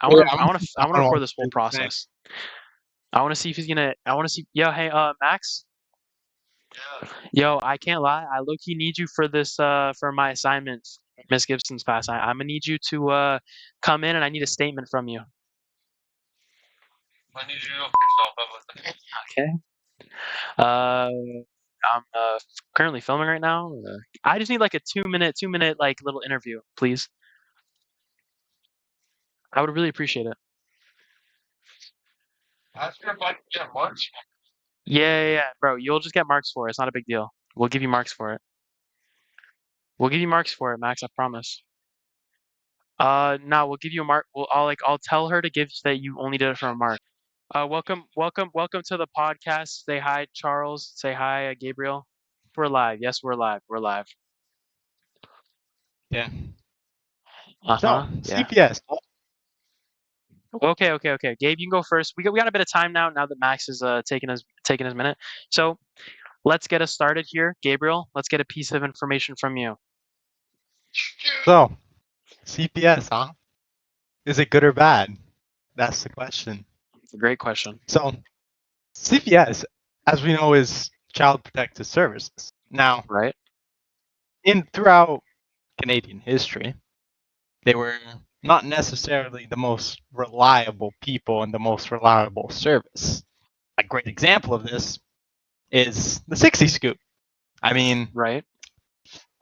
Yeah, I want to I record want this whole to say, process. I want to see if he's gonna. I want to see. Yo, hey, Max. Yo, I can't lie. I low key need you for this. For my assignment, Miss Gibson's class. I'm gonna need you to come in, and I need a statement from you. I need you to know for yourself. Okay. I'm currently filming right now. I just need like a 2 minute like little interview, please. I would really appreciate it. Ask her if I can get much. Yeah, bro. You'll just get marks for it. It's not a big deal. We'll give you marks for it. We'll give you marks for it, Max. I promise. No, we'll give you a mark. I'll tell her to give that you only did it for a mark. Welcome to the podcast. Say hi, Charles. Say hi, Gabriel. We're live. Yes, we're live. We're live. Yeah. Uh-huh. So, Yeah. CPS. Okay. Gabe, you can go first. We got a bit of time now. Now that Max is taking his minute. So let's get us started here, Gabriel. Let's get a piece of information from you. So, CPS, huh? Is it good or bad? That's the question. It's a great question. So, CPS, as we know, is Child Protective Services. Now, Right? throughout Canadian history, they were not necessarily the most reliable people and the most reliable service. A great example of this is the 60 scoop. I mean, Right?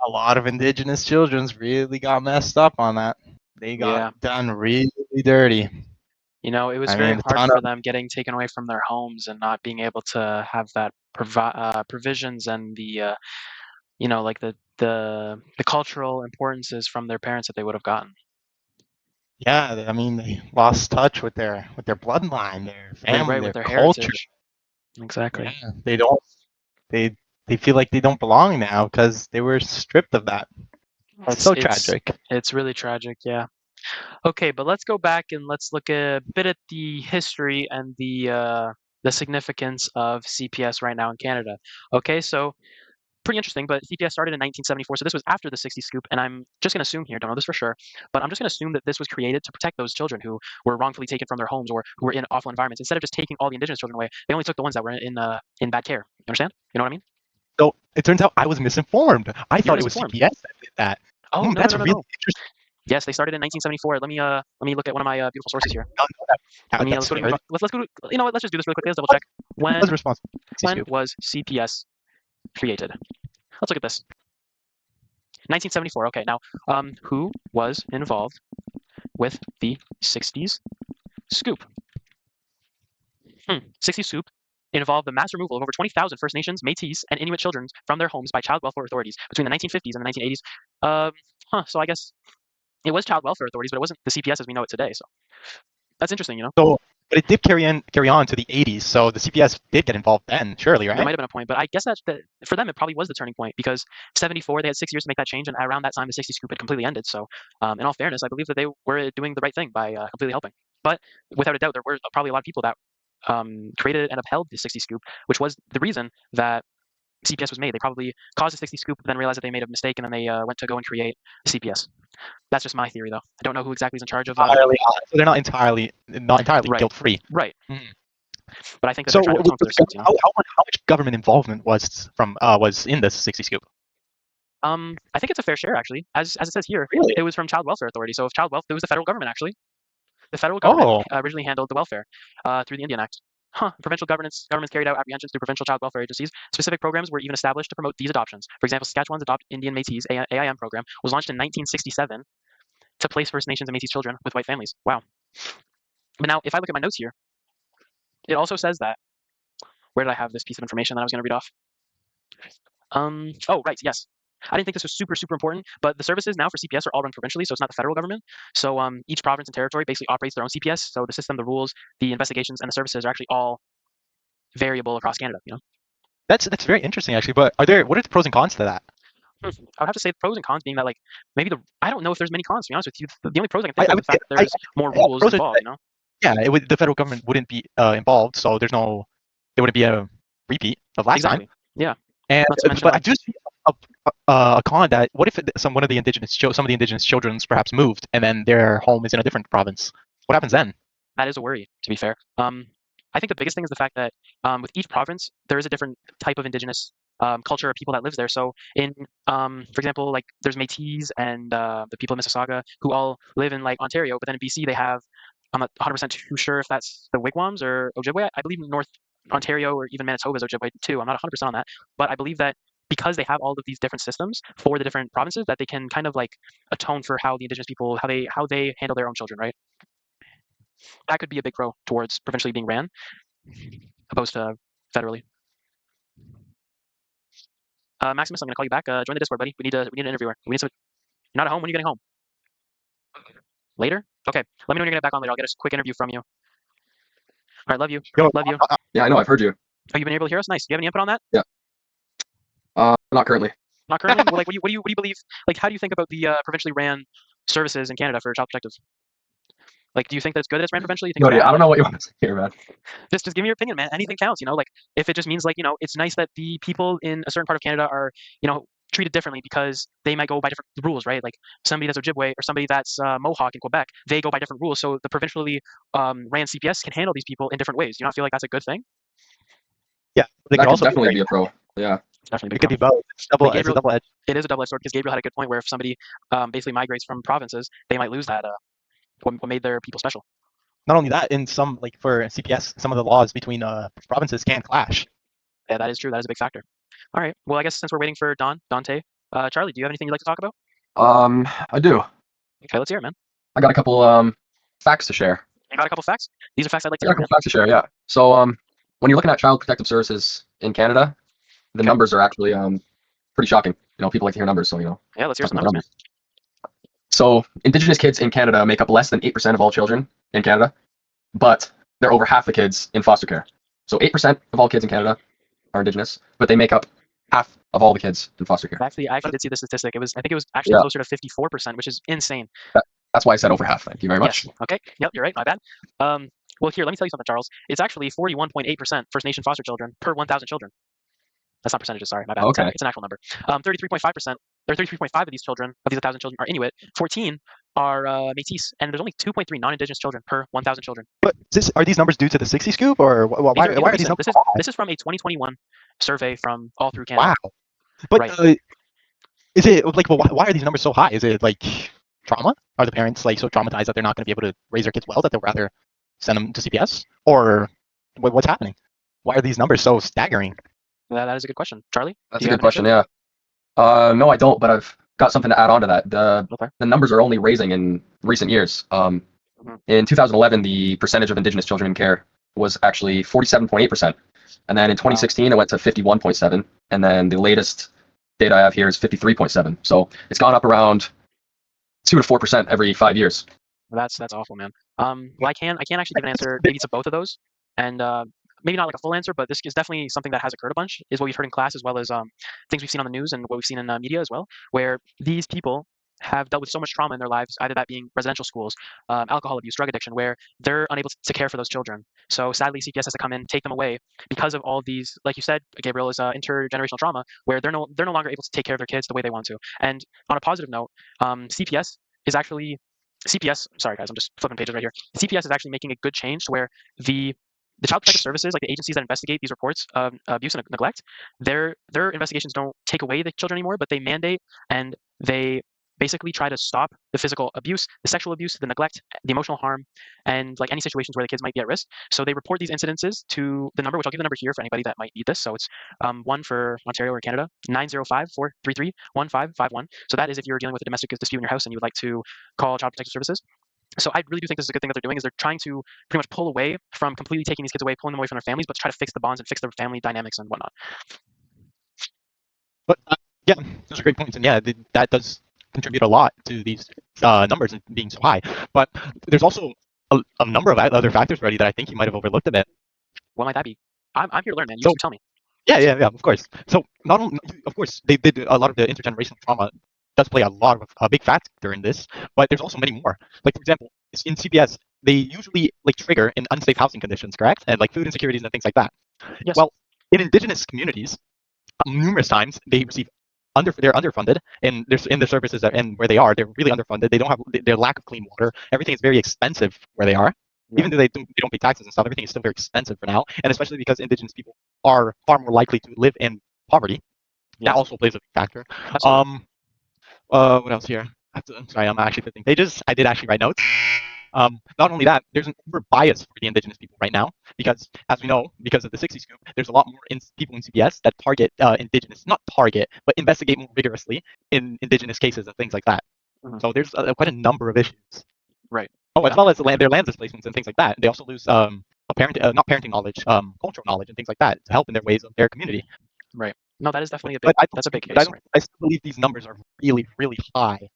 a lot of Indigenous children's really got messed up on that. They got Yeah. done really dirty. You know, it was I very mean, a hard ton for of them getting taken away from their homes and not being able to have that provisions and the like the cultural importances from their parents that they would have gotten. yeah. I mean, they lost touch with their bloodline, their family, Right, with their their culture. heritage. Exactly. Yeah, they don't. They feel like they don't belong now because they were stripped of that. It's It's so it's tragic. it's really tragic, yeah. Okay, but let's go back and let's look a bit at the history and the significance of CPS right now in Canada. Okay, so pretty interesting, but CPS started in 1974, so this was after the 60 scoop, and I'm just going to assume here, don't know this for sure, but I'm just going to assume that this was created to protect those children who were wrongfully taken from their homes or who were in awful environments. Instead of just taking all the Indigenous children away, they only took the ones that were in bad care. You understand? You know what I mean? So it turns out I was misinformed. I You're thought it was misinformed. CPS that did that. Oh, no, no, That's no, no, really no. interesting. Yes, they started in 1974. Let me look at one of my beautiful sources here. I did not know that. Let's That's go to fair. let's go to, you know what? Let's just do this really quickly. Let's double check. Who was When responsible for the when scoop? was CPS created? Let's look at this. 1974. Okay, now who was involved with the 60s scoop? 60s scoop involved the mass removal of over 20,000 First Nations, Métis, and Inuit children from their homes by child welfare authorities between the 1950s and the 1980s. So I guess it was child welfare authorities, but it wasn't the CPS as we know it today. So that's interesting, you know. So, but it did carry on to the 80s. So the CPS did get involved then, surely, There right? might have been a point, but I guess that for them it probably was the turning point because 74 they had 6 years to make that change, and around that time the 60 scoop had completely ended. So, in all fairness, I believe that they were doing the right thing by completely helping. But without a doubt, there were probably a lot of people that created and upheld the 60 scoop, which was the reason that CPS was made. They probably caused the 60 scoop, then realized that they made a mistake, and then they went to go and create CPS. That's just my theory, though. I don't know who exactly is in charge of. So they're not entirely Right, guilt free. right. Mm. But I think that So they're trying to atone for their sins, you know. how much government involvement was in the 60 scoop? I think it's a fair share actually, as it says here. Really? It was from Child Welfare Authority. So if Child Welfare, it was the federal government actually. The federal government Oh, originally handled the welfare through the Indian Act. Provincial governments carried out apprehensions through provincial child welfare agencies. Specific programs were even established to promote these adoptions. For example, Saskatchewan's Adopt Indian Métis AIM program was launched in 1967 to place First Nations and Métis children with white families. Wow. But now, if I look at my notes here, it also says that. Where did I have this piece of information that I was going to read off? Oh, right, yes. I didn't think this was super, super important, but the services now for CPS are all run provincially, so it's not the federal government. So each province and territory basically operates their own CPS. So the system, the rules, the investigations, and the services are actually all variable across Canada. You know, that's very interesting actually. But what are the pros and cons to that? I would have to say the pros and cons being that like maybe I don't know if there's many cons. To be honest with you, the only pros I can think I of would is the fact that there's more rules pros are involved. You know, yeah, the federal government wouldn't be involved, so there wouldn't be a repeat of last time. exactly. Yeah. And Not to mention but I like do see a con that what if some of the indigenous children's perhaps moved and then their home is in a different province? What happens then? That is a worry, to be fair. I think the biggest thing is the fact that with each province, there is a different type of indigenous culture of people that lives there. So in, for example, like there's Métis and the people of Mississauga who all live in like Ontario, but then in BC they have, I'm not 100% too sure if that's the Wigwams or Ojibwe. I believe North Ontario or even Manitoba is Ojibwe too. I'm not 100% on that, but I believe that because they have all of these different systems for the different provinces, that they can kind of like atone for how the indigenous people how they handle their own children, right? That could be a big pro towards provincially being ran opposed to federally. Maximus, I'm gonna call you back. Join the Discord, buddy. We need an interviewer. We need some. You're not at home. When are you getting home? Later. Okay. Let me know when you're gonna get back on later. I'll get a quick interview from you. All right. Love you. Yo, Love you. Yeah, I know. I've heard you. Oh, you've been able to hear us? Nice. Do you have any input on that? Yeah. Not currently. Not currently. Well, like, what do you believe? Like, how do you think about the provincially ran services in Canada for child protective? Like, do you think that it's good that it's ran provincially? You think No, it's dude, bad? I don't know what you want to say here, man. Just give me your opinion, man. Anything counts, you know. Like if it just means like, you know, it's nice that the people in a certain part of Canada are, you know, treated differently because they might go by different rules, right? Like somebody that's Ojibwe or somebody that's Mohawk in Quebec, they go by different rules. So the provincially ran CPS can handle these people in different ways. Do you not feel like that's a good thing? Yeah, they That could could also be definitely very, be a pro. Yeah. It's definitely a it big could pro. be both. It's double. But It's a Gabriel, double edged. it is a double-edged sword because Gabriel had a good point where if somebody basically migrates from provinces, they might lose that what made their people special. Not only that, in some like for CPS, some of the laws between provinces can clash. Yeah, that is true. That is a big factor. All right. Well, I guess since we're waiting for Dante, Charlie, do you have anything you'd like to talk about? I do. Okay, let's hear it, man. I got a couple facts to share. You got a couple facts? These are facts I'd like I to got a hear, man. couple facts to share. Yeah. So when you're looking at child protective services in Canada, the Okay. numbers are actually pretty shocking. You know, people like to hear numbers, so Yeah, let's hear talk some about numbers, man. So Indigenous kids in Canada make up less than 8% of all children in Canada, but they're over half the kids in foster care. So 8% of all kids in Canada are Indigenous, but they make up half of all the kids in foster care. I actually did see the statistic. I think it was actually Yeah. closer to 54%, which is insane. That's why I said over half. Thank you very much. Yes. Okay. Yep. You're right. My bad. Well, here, let me tell you something, Charles. It's actually 41.8% First Nation foster children per 1,000 children. That's not percentages. Sorry, my bad. Okay. It's an actual number. 33.5%. Or 33.5 of these children, of these 1,000 children, are Inuit. 14 are Métis, and there's only 2.3 non-Indigenous children per 1,000 children. But are these numbers due to the 60 scoop, or why These are these recent. numbers? This is from a 2021 survey from all through Canada. Wow. But Right. is it like, well, why are these numbers so high? Is it like trauma? Are the parents like so traumatized that they're not going to be able to raise their kids well that they'll rather send them to CPS? Or what's happening? Why are these numbers so staggering? That is a good question. Charlie? That's do a you good have an question. Yeah. No, I don't, but I've got something to add on to that. Okay. The numbers are only raising in recent years. In 2011, the percentage of Indigenous children in care was actually 47.8%, and then in 2016 it went to 51.7, and then the latest data I have here is 53.7. So it's gone up around 2 to 4% every 5 years. That's awful, man. Well, I can't actually give an answer maybe to both of those, and maybe not like a full answer, but this is definitely something that has occurred a bunch. Is what we've heard in class as well as things we've seen on the news and what we've seen in media as well, where these people have dealt with so much trauma in their lives, either that being residential schools, alcohol abuse, drug addiction, where they're unable to care for those children. So sadly, CPS has to come in, take them away because of all these, like you said, Gabriel, is intergenerational trauma, where they're no longer able to take care of their kids the way they want to. And on a positive note, CPS is actually CPS. Sorry, guys, I'm just flipping pages right here. CPS is actually making a good change to where the child protective services, like the agencies that investigate these reports of abuse and neglect, their investigations don't take away the children anymore, but they mandate and they basically try to stop the physical abuse, the sexual abuse, the neglect, the emotional harm, and like any situations where the kids might be at risk. So they report these incidences to the number, which I'll give the number here for anybody that might need this. So it's one for Ontario or Canada, 905-433-1551. So that is if you're dealing with a domestic dispute in your house and you would like to call Child Protective Services. So I really do think this is a good thing that they're doing is they're trying to pretty much pull away from completely taking these kids away, pulling them away from their families, but to try to fix the bonds and fix their family dynamics and whatnot. But yeah, those are great points, and yeah, that does contribute a lot to these numbers being so high. But there's also a number of other factors already that I think you might have overlooked a bit. What might that be? I'm here to learn, man. You So tell me. yeah, of course. So not only, of course, they did a lot of the intergenerational trauma does play a big factor in this, but there's also many more. Like for example, in CPS, they usually like trigger in unsafe housing conditions, correct? And like food insecurities and things like that. Yes. Well, in Indigenous communities, numerous times they receive they're underfunded in the services and where they are. They're really underfunded. They don't have their lack of clean water. Everything is very expensive where they are. Yeah. Even though they don't pay taxes and stuff, everything is still very expensive for now. And especially because indigenous people are far more likely to live in poverty. Yeah. That also plays a big factor. Absolutely. What else here? Sorry, I'm actually flipping pages. I did actually write notes. Not only that, there's an over bias for the indigenous people right now because, as we know, because of the 60 scoop, there's a lot more people in CPS that target indigenous, not target, but investigate more rigorously in indigenous cases and things like that. Mhm. So there's quite a number of issues. Right. Oh, as Yeah. well as their land displacements and things like that. They also lose not parenting knowledge, cultural knowledge and things like that to help in their ways of their community. Right. No, that is definitely that's a big But case. I still believe these numbers are really, really high.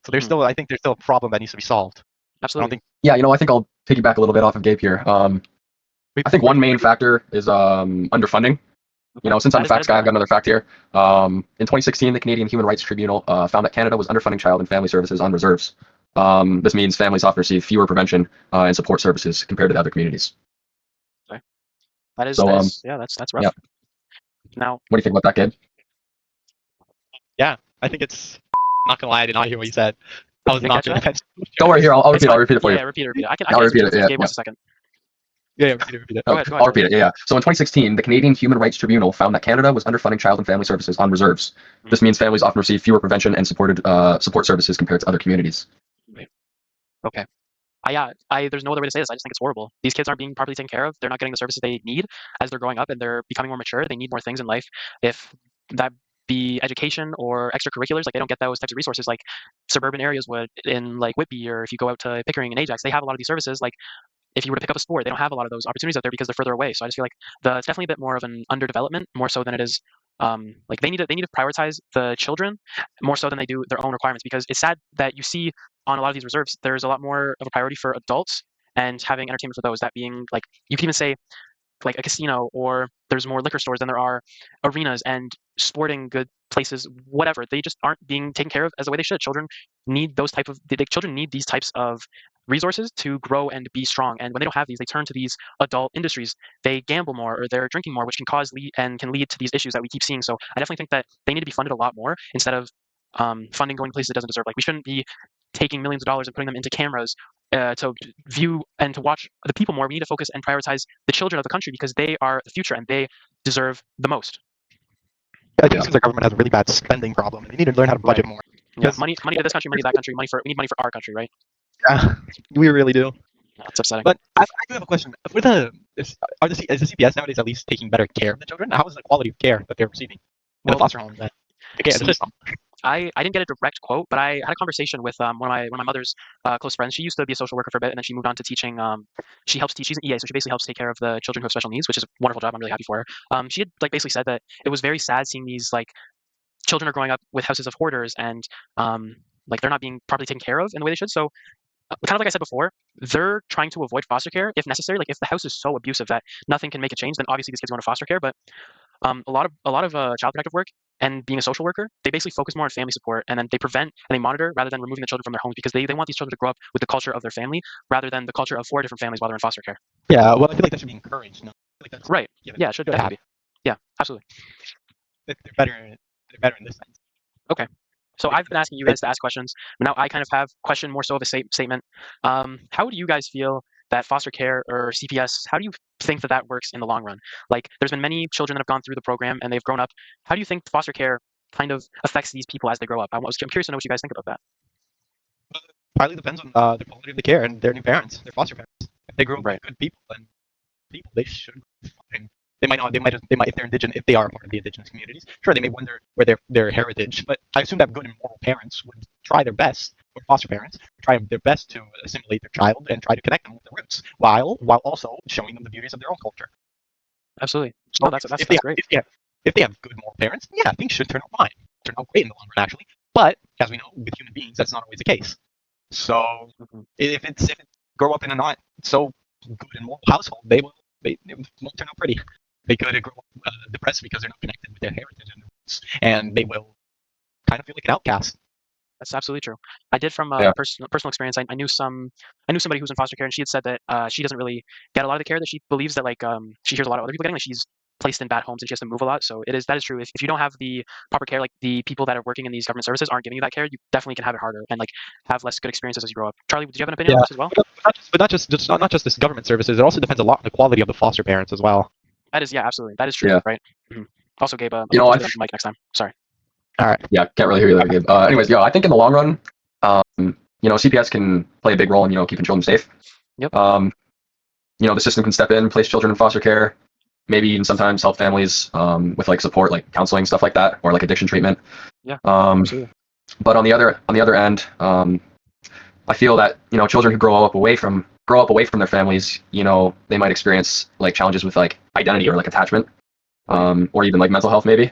So there's still, I think there's still a problem that needs to be solved. Absolutely. Yeah, I think I'll piggyback a little bit off of Gabe here. I think one main factor is underfunding. Since I'm a facts guy, I've got another fact here. In 2016, the Canadian Human Rights Tribunal found that Canada was underfunding child and family services on reserves. This means families often receive fewer prevention and support services compared to the other communities. Okay. That is, So, that's rough. yeah. Now, What do you think about that, Gabe? Yeah, I think it's not gonna lie, I did not hear what you said. I was not paying attention. Don't worry, here, I'll repeat it for you. Yeah, repeat it. I can I'll repeat it. Give Gabe 1 second. Yeah, repeat it. Go ahead. I'll repeat it. Yeah. So in 2016, the Canadian Human Rights Tribunal found that Canada was underfunding child and family services on reserves. This means families often receive fewer prevention and support services compared to other communities. Okay. There's no other way to say this. I just think it's horrible. These kids aren't being properly taken care of. They're not getting the services they need as they're growing up and they're becoming more mature. They need more things in life. If that be education or extracurriculars, like they don't get those types of resources like suburban areas would in like Whitby, or if you go out to Pickering and Ajax, they have a lot of these services. Like if you were to pick up a sport, they don't have a lot of those opportunities out there because they're further away. So I just feel like it's definitely a bit more of an underdevelopment, more so than it is. Like they need to prioritize the children more so than they do their own requirements, because it's sad that you see on a lot of these reserves there's a lot more of a priority for adults and having entertainment for those. That being like you can even say like a casino, or there's more liquor stores than there are arenas and sporting good places, whatever. They just aren't being taken care of as the way they should. Children need children need these types of resources to grow and be strong. And when they don't have these, they turn to these adult industries. They gamble more or they're drinking more, which can lead to these issues that we keep seeing. So I definitely think that they need to be funded a lot more instead of funding going places it doesn't deserve. Like we shouldn't be taking millions of dollars and putting them into cameras to view and to watch the people more. We need to focus and prioritize the children of the country because they are the future and they deserve the most. I think it seems like government has a really bad spending problem. They need to learn how to budget more. Yeah, money to this country, money to that country. We need money for our country, right? Yeah, we really do. It's upsetting. But I do have a question. Is the CPS nowadays at least taking better care of the children? How is the quality of care that they're receiving in the foster homes? The system. I didn't get a direct quote, but I had a conversation with one of my mother's close friends. She used to be a social worker for a bit, and then she moved on to teaching. She helps teach. She's an EA, so she basically helps take care of the children who have special needs, which is a wonderful job. I'm really happy for her. She had like basically said that it was very sad seeing these like children are growing up with houses of hoarders and like they're not being properly taken care of in the way they should. So kind of like I said before, they're trying to avoid foster care if necessary. Like if the house is so abusive that nothing can make a change, then obviously these kids go into foster care. But a lot of child protective work and being a social worker, they basically focus more on family support, and then they prevent and they monitor rather than removing the children from their homes, because they want these children to grow up with the culture of their family rather than the culture of 4 different families while they're in foster care. Yeah, well, I feel like that should be encouraged. No? I feel like that's, right. Yeah, it should definitely be. Yeah, absolutely. They're better in this sense. Okay. So I've been asking you guys to ask questions. Now I kind of have question more so of a statement. How do you guys feel that foster care or CPS, how do you think that works in the long run? Like there's been many children that have gone through the program and they've grown up. How do you think foster care kind of affects these people as they grow up? I'm curious to know what you guys think about that. Partly depends on the quality of the care and their new parents, their foster parents. If they grow up with good people, then they should. They might if they're indigenous, if they are part of the indigenous communities, sure they may wonder where their heritage. But I assume that good and moral parents would try their best, or foster parents try their best to assimilate their child and try to connect them with their roots, while also showing them the beauties of their own culture. Absolutely. So that's great. If they have good moral parents, yeah, things should turn out fine. Turn out great in the long run, actually. But as we know, with human beings, that's not always the case. So if it grow up in a not so good and moral household, it won't turn out pretty. They could grow up depressed because they're not connected with their heritage and their roots, and they will kind of feel like an outcast. That's absolutely true. I did from personal experience. I knew somebody who was in foster care, and she had said that she doesn't really get a lot of the care that she believes that like she hears a lot of other people getting. Like she's placed in bad homes and she has to move a lot. So that is true. If you don't have the proper care, like the people that are working in these government services aren't giving you that care, you definitely can have it harder and like have less good experiences as you grow up. Charlie, do you have an opinion on Yeah, this as well? but not just this government services. It also depends a lot on the quality of the foster parents as well. That is, yeah, absolutely. That is true, Yeah. right? Also, Gabe, You know, just I the mic next time. Sorry. All right. yeah, can't really hear you there, Gabe. Anyways, I think in the long run, CPS can play a big role in keeping children safe. Yep. The system can step in, place children in foster care, maybe even sometimes help families with like support, like counseling, stuff like that, or like addiction treatment. Yeah. Absolutely. But on the other end, I feel that children who grow up away from their families, they might experience like challenges with like identity or like attachment, or even like mental health maybe.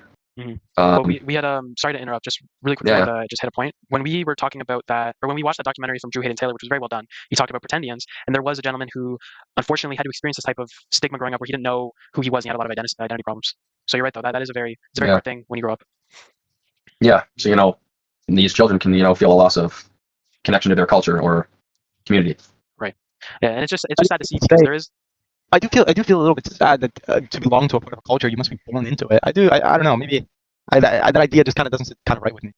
Well, we had sorry to interrupt, just really quickly, Yeah. like, just hit a point when we were talking about that, or when we watched that documentary from Drew Hayden Taylor, which was very well done. He talked about pretendians, and there was a gentleman who unfortunately had to experience this type of stigma growing up, where he didn't know who he was, and he had a lot of identity problems. So you're right, though. That is a very hard thing when you grow up. Yeah. So these children can feel a loss of connection to their culture or community. Right. Yeah, and it's just sad to see because there is. I do feel a little bit sad that to belong to a particular culture, you must be born into it. I don't know. Maybe that idea just kind of doesn't sit kind of right with me.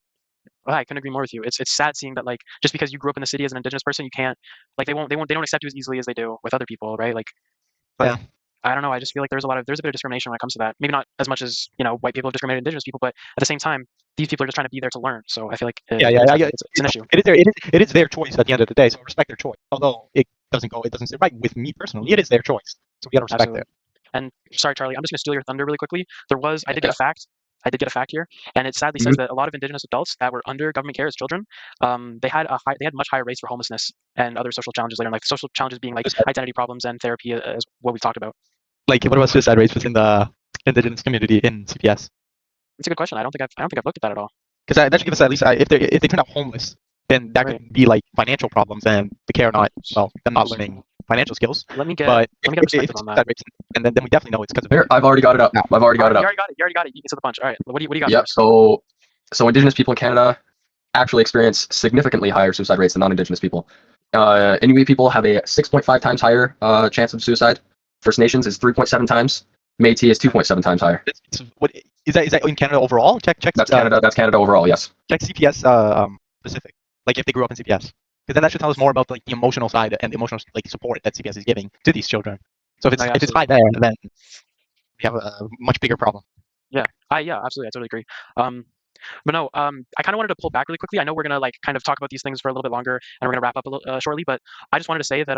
Well, I couldn't agree more with you. It's sad seeing that, like, just because you grew up in the city as an indigenous person, you can't, like, they don't accept you as easily as they do with other people, right? Like, but Yeah. I don't know. I just feel like there's a bit of discrimination when it comes to that. Maybe not as much as white people have discriminated indigenous people, but at the same time, these people are just trying to be there to learn. So I feel like it's an issue. It is their choice at the end of the day. So respect their choice. Although it doesn't sit right with me personally. It is their choice. So we gotta respect Absolutely. it. And sorry, Charlie, I'm just gonna steal your thunder really quickly. I did get a fact. I did get a fact here, and it sadly says that a lot of indigenous adults that were under government care as children, they had much higher rates for homelessness and other social challenges later in life. Social challenges being like identity problems and therapy, as what we've talked about. Like, what about suicide rates within the indigenous community in CPS? It's a good question. I don't think I've looked at that at all. Because that should give us at least if they turn out homeless, then that could be like financial problems and the care not them not learning financial skills. Let me get a perspective on that. Rates, and then we definitely know it's because of Here, I've already got it up. You already got it. You can see the punch. All right. What do you got? Yep. So indigenous people in Canada actually experience significantly higher suicide rates than non-indigenous people. Inuit people have a 6.5 times higher chance of suicide. First Nations is 3.7 times. Métis is 2.7 times higher. What is that? Is that in Canada overall? Check. That's Canada. That's Canada overall. Yes. Check CPS specific. Like if they grew up in CPS, because then that should tell us more about like the emotional side and the emotional like support that CPS is giving to these children. So if it's high there, then we have a much bigger problem. Yeah. Absolutely. I totally agree. But no, I kind of wanted to pull back really quickly. I know we're gonna like kind of talk about these things for a little bit longer, and we're gonna wrap up a little shortly. But I just wanted to say that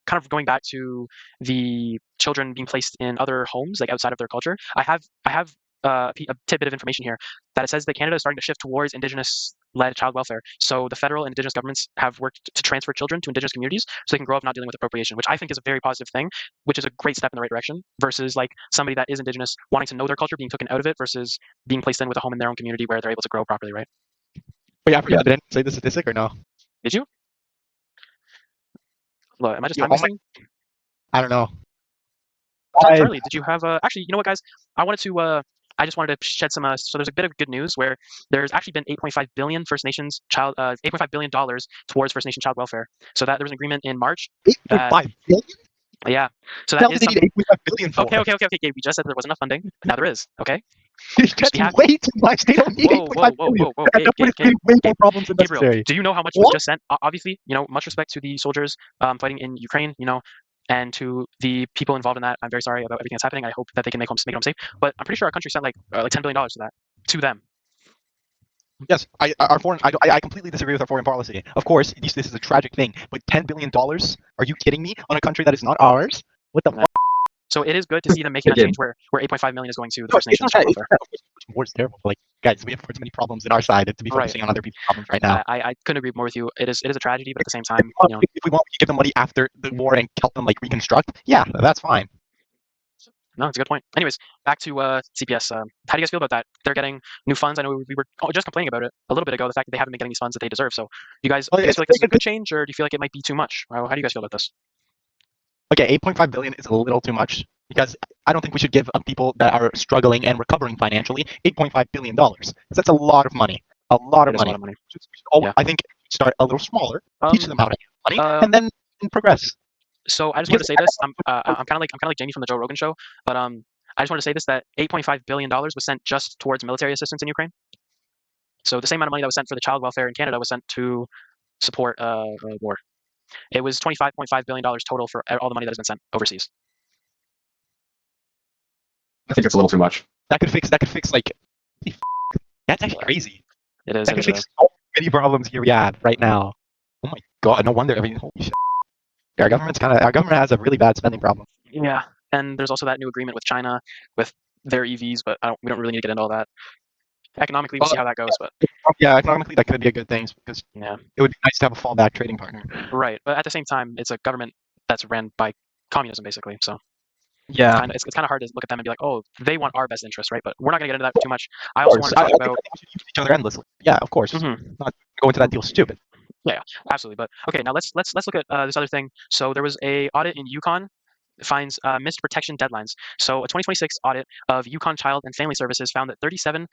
kind of going back to the children being placed in other homes, like outside of their culture, I have a tidbit of information here that it says that Canada is starting to shift towards Indigenous-led child welfare. So the federal and Indigenous governments have worked to transfer children to Indigenous communities so they can grow up not dealing with appropriation, which I think is a very positive thing, which is a great step in the right direction, versus like somebody that is Indigenous wanting to know their culture being taken out of it versus being placed in with a home in their own community where they're able to grow properly, right? But yeah, I forgot. Did I say the statistic or no? Did you? Look, am I just time wasting? I don't know. Charlie, did you have actually, you know what, guys? I just wanted to shed some so there's a bit of good news where there's actually been 8.5 billion First Nations $8.5 billion towards First Nation child welfare. So that there was an agreement in March. 8.5 billion? Yeah. So that is they need 8.5 billion for. Okay, Gabe, we just said there wasn't enough funding. Now there is, okay? That's way too much. They don't need 8.5 billion. Gabe, way more problems than necessary. Gabriel, do you know how much was just sent? Obviously, much respect to the soldiers fighting in Ukraine, and to the people involved in that. I'm very sorry about everything that's happening. I hope that they can make it home safe. But I'm pretty sure our country sent like $10 billion to them. Yes, I completely disagree with our foreign policy. Of course, this is a tragic thing, but $10 billion? Are you kidding me? On a country that is not ours? What the fuck? So it is good to see them making that change where 8.5 million is going to the First Nations. War is terrible. Like, guys, we have too many problems in our side to be focusing on other people's problems right now. I couldn't agree more with you. It is a tragedy, but at the same time, if we want to give them money after the war and help them like reconstruct, yeah, that's fine. No, it's a good point. Anyways, back to CPS. How do you guys feel about that? They're getting new funds. I know we were just complaining about it a little bit ago, the fact that they haven't been getting these funds that they deserve. So you guys feel like this is a good change, or do you feel like it might be too much? How do you guys feel about this? Okay, 8.5 billion is a little too much because I don't think we should give people that are struggling and recovering financially $8.5 billion. That's a lot of money. A lot of money. I think start a little smaller, teach them how to get money, and then progress. So I just wanted to say this. I'm kind of like Jamie from the Joe Rogan show, but I just want to say this, that $8.5 billion was sent just towards military assistance in Ukraine. So the same amount of money that was sent for the child welfare in Canada was sent to support war. It was $25.5 billion total for all the money that has been sent overseas. I think it's a little too much. That could fix like that's actually crazy. It is. That could fix so many problems here we have right now. Oh my god, no wonder. I mean, holy shit. Our government has a really bad spending problem. Yeah, and there's also that new agreement with China with their EVs, but we don't really need to get into all that. Economically, we'll see how that goes, but yeah, economically that could be a good thing because yeah, it would be nice to have a fallback trading partner. Right, but at the same time, it's a government that's ran by communism, basically. So yeah, it's kind of hard to look at them and be like, oh, they want our best interest, right? But we're not going to get into that too much. I also want to talk about. I think we should use each other endlessly. Yeah, of course. Not go into that deal stupid. Yeah, absolutely. But okay, now let's look at this other thing. So there was a audit in Yukon. Finds missed protection deadlines. So a 2026 audit of Yukon Child and Family Services found that 37%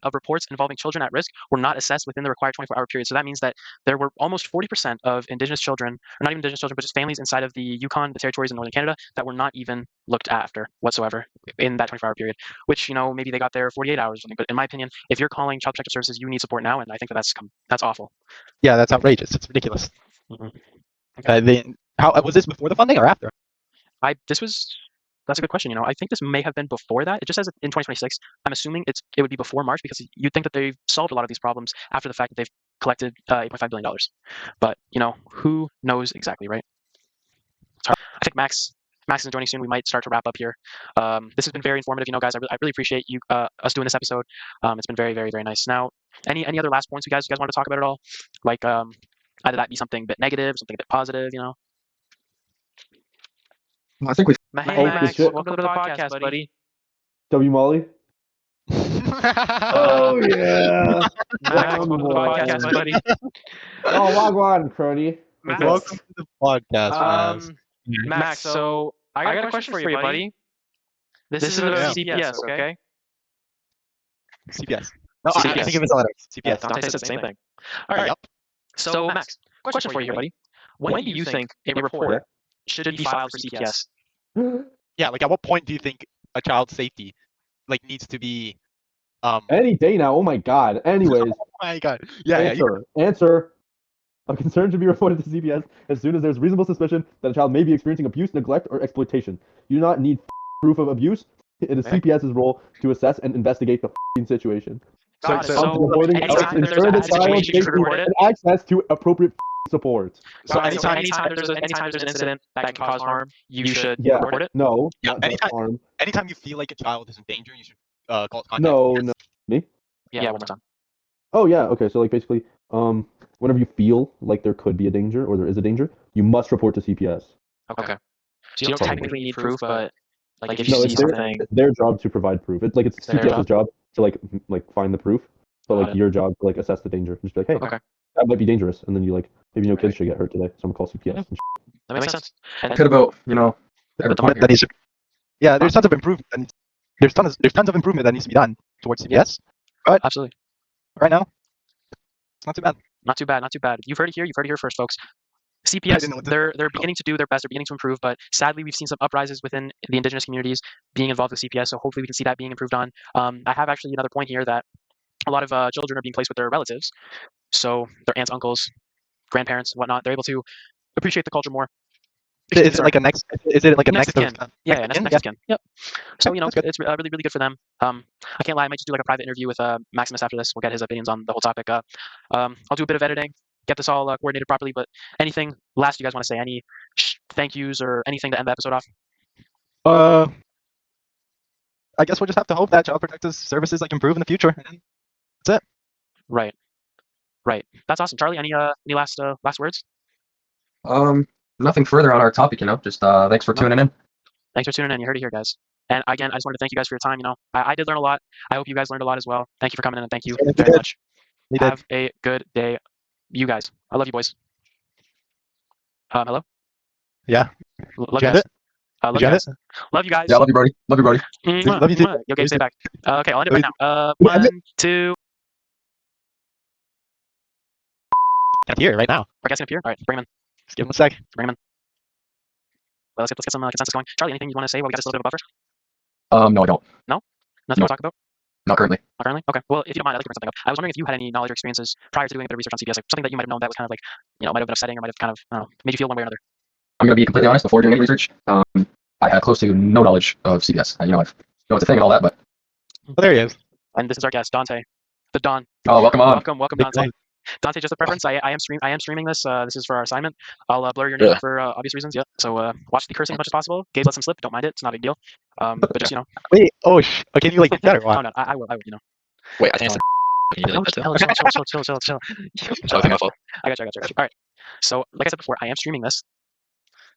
of reports involving children at risk were not assessed within the required 24-hour period. So that means that there were almost 40% of Indigenous children, or not even Indigenous children, but just families inside of the Yukon, the territories in northern Canada, that were not even looked after whatsoever in that 24-hour period, which, maybe they got there 48 hours or something. But in my opinion, if you're calling Child Protective Services, you need support now, and I think that's awful. Yeah, that's outrageous. It's ridiculous. Okay. How was this before the funding or after? That's a good question. I think this may have been before that. It just says in 2026. I'm assuming it would be before March because you'd think that they've solved a lot of these problems after the fact that they've collected $8.5 billion. But who knows exactly, right? It's hard. I think Max is joining soon. We might start to wrap up here. This has been very informative. Guys, I really appreciate you us doing this episode. It's been very, very, very nice. Now, any other last points you guys want to talk about at all? Like either that be something a bit negative, something a bit positive. I think we. Hey, Max, welcome to the podcast, buddy. W. Molly. Oh yeah. Max, welcome to the podcast, buddy. Oh, Wagwan, crony. Welcome to the podcast, Max. So I got a question for you, buddy. This is about CPS, okay? CPS. No, CPS. I think it was a letter. CPS. Dante said the same thing. All right. So Max, question for you, buddy. When do you think a report should be filed for CPS? Yeah, like at what point do you think a child's safety needs to be Any day now. Oh my god. Anyways. Oh my god. Yeah, Answer. I'm concerned to be reported to CPS as soon as there's reasonable suspicion that a child may be experiencing abuse, neglect, or exploitation. You do not need proof of abuse. It is CPS's role to assess and investigate the situation. So anytime ensure the child's safety and access to appropriate support. So anytime there's an incident that can cause harm, you should report it? No. Yeah, harm. Anytime you feel like a child is in danger, you should call contact. No. Me? Yeah, one more time. Oh yeah, okay. So basically, whenever you feel like there could be a danger or there is a danger, you must report to CPS. Okay. So you don't technically need proof, but if you see something, it's their job to provide proof. It's it's CPS's job to find the proof, but your job to assess the danger. Just be like, hey, that might be dangerous, and then you maybe no kids should get hurt today. Someone call CPS. That makes sense. Could about that needs. Yeah, there's tons of improvement. There's tons of improvement that needs to be done towards CPS. But absolutely. Right now, it's not too bad. Not too bad. You've heard it here first, folks. CPS, they're beginning to do their best. They're beginning to improve, but sadly, we've seen some uprises within the Indigenous communities being involved with CPS. So hopefully, we can see that being improved on. I have actually another point here that a lot of children are being placed with their relatives, so their aunts, uncles, grandparents, whatnot. They're able to appreciate the culture more. Is it like a next? Is it like a next? Yeah, next of kin. Yep. So it's really really good for them. I can't lie. I might just do like a private interview with Maximus after this. We'll get his opinions on the whole topic. I'll do a bit of editing, get this all coordinated properly. But anything last you guys want to say? Any thank yous or anything to end the episode off? I guess we'll just have to hope that Child Protective Services improve in the future. That's it. Right. That's awesome. Charlie, any last words? Nothing further on our topic. Just thanks for tuning in. Thanks for tuning in. You heard it here, guys. And again, I just wanted to thank you guys for your time. I did learn a lot. I hope you guys learned a lot as well. Thank you for coming in, and thank you very much. Have a good day, you guys. I love you, boys. Hello? Yeah. Love you guys. Love you guys. Love you guys. Yeah, love you, Brody. Love you, Brody. Love you too. Okay, stay back. Okay, I'll end it right now. 1, 2. Can't hear right now. Our guest can appear. All right, bring him in. Just give him a sec. Bring him in. Well, let's get some consensus going. Charlie, anything you want to say while we got this little bit of a buffer? No, I don't. Nothing No. to talk about? Not currently. Not currently? Okay. Well, if you don't mind, I'd like to bring something up. I was wondering if you had any knowledge or experiences prior to doing a bit of research on CPS, like something that you might have known that was kind of like, might have been upsetting or might have kind of, I don't know, made you feel one way or another. I'm going to be completely honest. Before doing any research, I had close to no knowledge of CPS. I know it's a thing and all that, but. Well, there he is. And this is our guest, Dante. The Don. Oh, welcome on. Welcome, Big Dante. Don. Dante, just a preference. I am streaming this. This is for our assignment. I'll blur your name out for obvious reasons. Yeah. So watch the cursing as much as possible. Gabe lets him slip. Don't mind it. It's not a big deal. But just Wait. Oh, can you like do that or what? Oh no, I will. Wait, I think it's the. Can you delete that too? Chill. Okay, my fault. I got you. All right. So, like I said before, I am streaming this.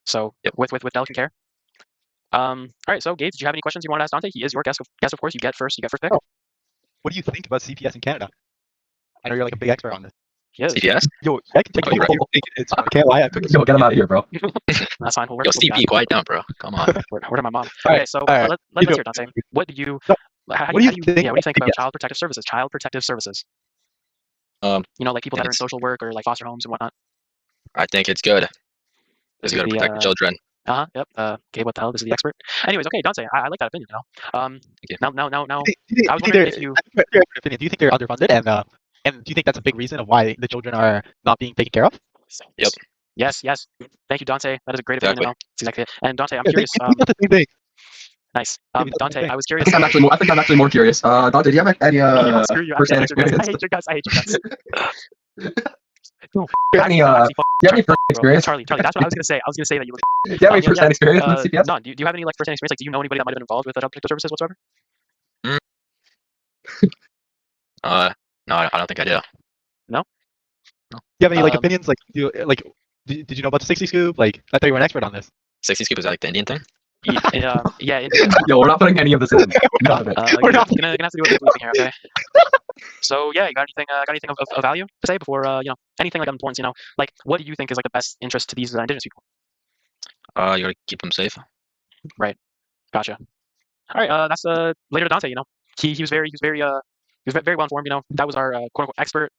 So, with Delicate care. All right. So, Gabe, did you have any questions you want to ask Dante? He is your guest, of course. You get first pick. Oh. What do you think about CPS in Canada? I know you're like a big expert on this. Yes. CPS? Yo, I can take Oh, you're right. It's I can't lie. I took Yo, get him out of here, bro. That's fine. We'll work. Yo, CP, quiet down, bro. Come on. Word to my mom. All Okay, right, so all right. let's hear it, Dante. What do you? No, How what do do you you think about about Child Protective Services? Child Protective Services. Um, Like people that are in it's- social work or like foster homes and whatnot. I think it's good. This It's is good to the, protect the children. Yep. Gabe, what the hell? This is the expert. Anyways, okay, Dante. I like that opinion. you. Now. Do you I was think wondering if you. your opinion, do you think they're underfunded and do you think that's a big reason of why the children are not being taken care of? Yep. Yes. Thank you, Dante. That is a great opinion. Exactly. That's exactly it. And Dante, I'm Yeah, curious. think about the same thing. Nice. Maybe that's Dante, the thing. I was I curious. think I'm actually more curious. Dante, do you have any Screw you. first-hand I experience? hate your guts. Any first experience? Charlie, that's what I was gonna say. I was gonna say that you look. Do you have any first-hand experience with CPS? No, do you have any like first-hand experience? Like, do you know anybody that might have been involved with Child Protective Services whatsoever? No, I don't think I do. Do you have any like Um, opinions? Like, did you know about the 60 scoop? Like, I thought you were an expert on this. 60 scoop is that like the Indian thing? Yeah. Yo, we're not putting any of this in. None of it. We're not- gonna have to do a briefing here, okay? So yeah, you got anything of value to say before anything like of importance? Like what do you think is like the best interest to these indigenous people? You gotta keep them safe. Gotcha. All right, that's later to Dante. He was very well informed. That was our quote unquote expert.